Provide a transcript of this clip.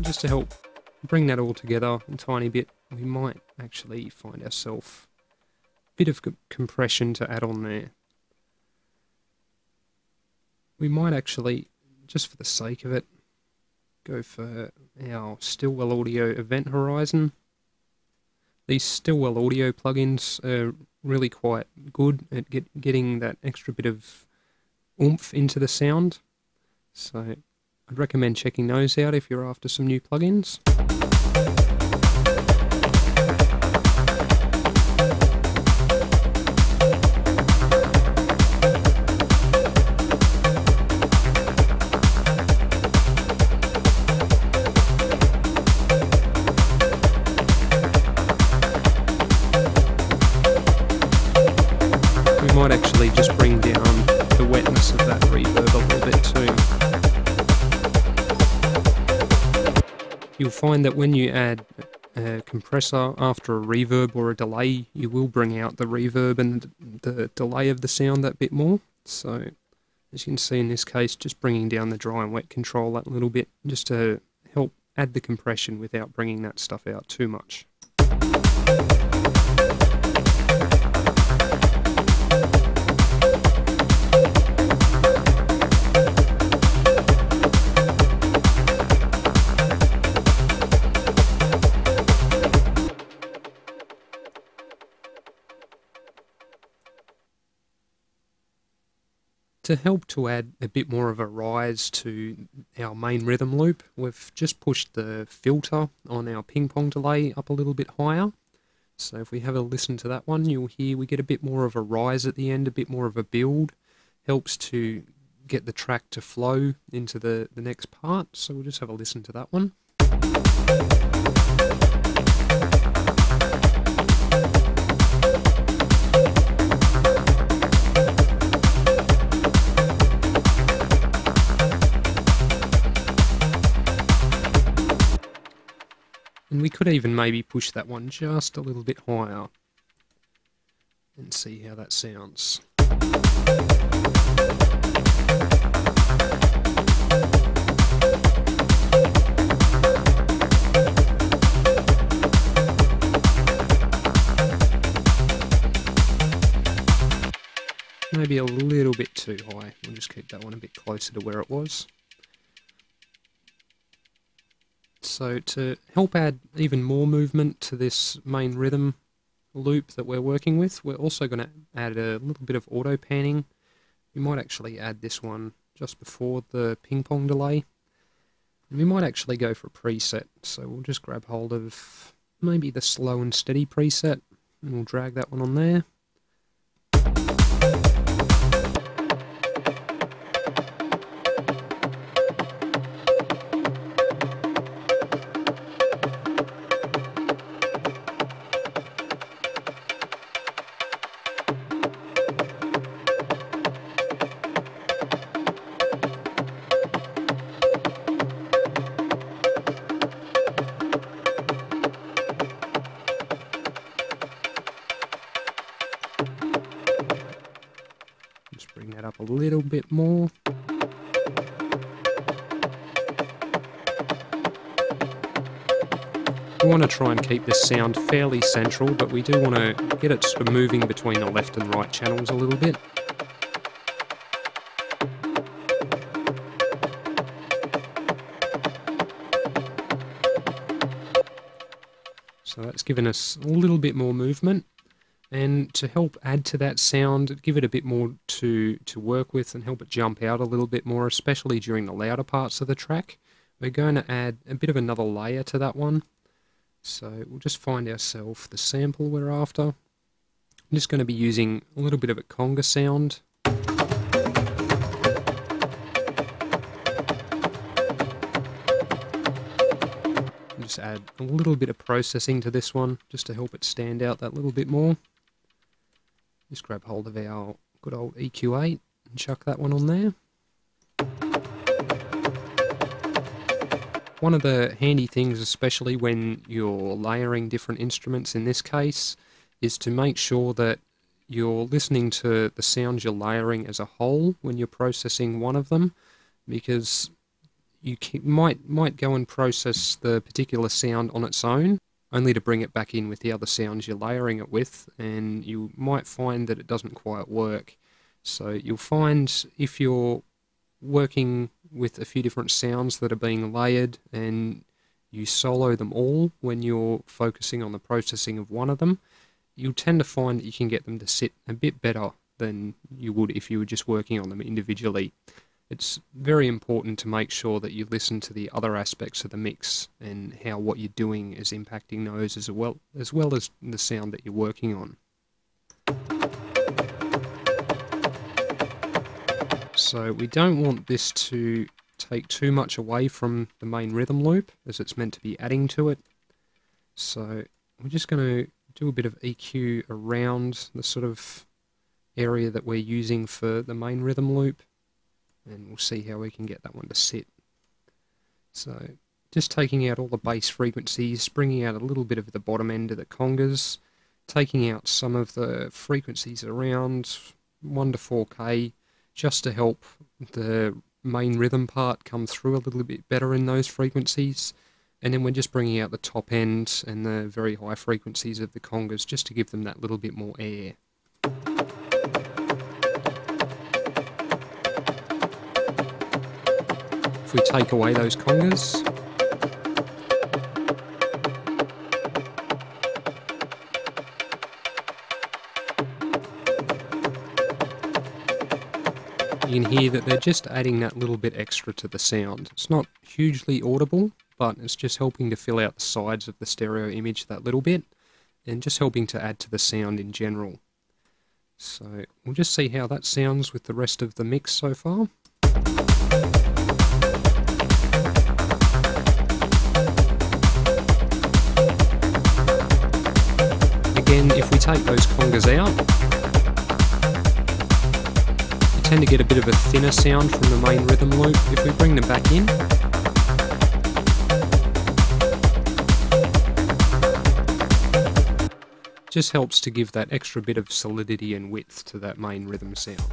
just to help bring that all together a tiny bit, we might actually find ourselves a bit of compression to add on there. We might actually, just for the sake of it, go for our Stillwell Audio Event Horizon. These Stillwell Audio plugins are really quite good at getting that extra bit of oomph into the sound. So I'd recommend checking those out if you're after some new plugins. Might actually just bring down the wetness of that reverb a little bit too. You'll find that when you add a compressor after a reverb or a delay, you will bring out the reverb and the delay of the sound that bit more. So as you can see in this case, just bringing down the dry and wet control that little bit just to help add the compression without bringing that stuff out too much. To help to add a bit more of a rise to our main rhythm loop, we've just pushed the filter on our ping pong delay up a little bit higher. So if we have a listen to that one, you'll hear we get a bit more of a rise at the end, a bit more of a build. Helps to get the track to flow into the next part. So we'll just have a listen to that one. And we could even maybe push that one just a little bit higher and see how that sounds. Maybe a little bit too high. We'll just keep that one a bit closer to where it was. So to help add even more movement to this main rhythm loop that we're working with, we're also going to add a little bit of auto panning. We might actually add this one just before the ping pong delay. And we might actually go for a preset, so we'll just grab hold of maybe the slow and steady preset, and we'll drag that one on there. Just bring that up a little bit more. We want to try and keep this sound fairly central, but we do want to get it sort of moving between the left and right channels a little bit. So that's given us a little bit more movement. And to help add to that sound, give it a bit more to work with and help it jump out a little bit more, especially during the louder parts of the track, we're going to add a bit of another layer to that one. So we'll just find ourselves the sample we're after. I'm just going to be using a little bit of a conga sound. Just add a little bit of processing to this one, just to help it stand out that little bit more. Just grab hold of our good old EQ8 and chuck that one on there. One of the handy things, especially when you're layering different instruments in this case, is to make sure that you're listening to the sounds you're layering as a whole when you're processing one of them, because might go and process the particular sound on its own, only to bring it back in with the other sounds you're layering it with, and you might find that it doesn't quite work. So you'll find if you're working with a few different sounds that are being layered and you solo them all when you're focusing on the processing of one of them, you'll tend to find that you can get them to sit a bit better than you would if you were just working on them individually. It's very important to make sure that you listen to the other aspects of the mix and how what you're doing is impacting those as well as the sound that you're working on. So we don't want this to take too much away from the main rhythm loop, as it's meant to be adding to it. So we're just going to do a bit of EQ around the sort of area that we're using for the main rhythm loop, and we'll see how we can get that one to sit. So just taking out all the bass frequencies, bringing out a little bit of the bottom end of the congas, taking out some of the frequencies around 1 to 4K, just to help the main rhythm part come through a little bit better in those frequencies. And then we're just bringing out the top end and the very high frequencies of the congas just to give them that little bit more air. If we take away those congas, you can hear that they're just adding that little bit extra to the sound. It's not hugely audible, but it's just helping to fill out the sides of the stereo image that little bit, and just helping to add to the sound in general. So we'll just see how that sounds with the rest of the mix so far. Again, if we take those congas out, tend to get a bit of a thinner sound from the main rhythm loop. If we bring them back in, just helps to give that extra bit of solidity and width to that main rhythm sound.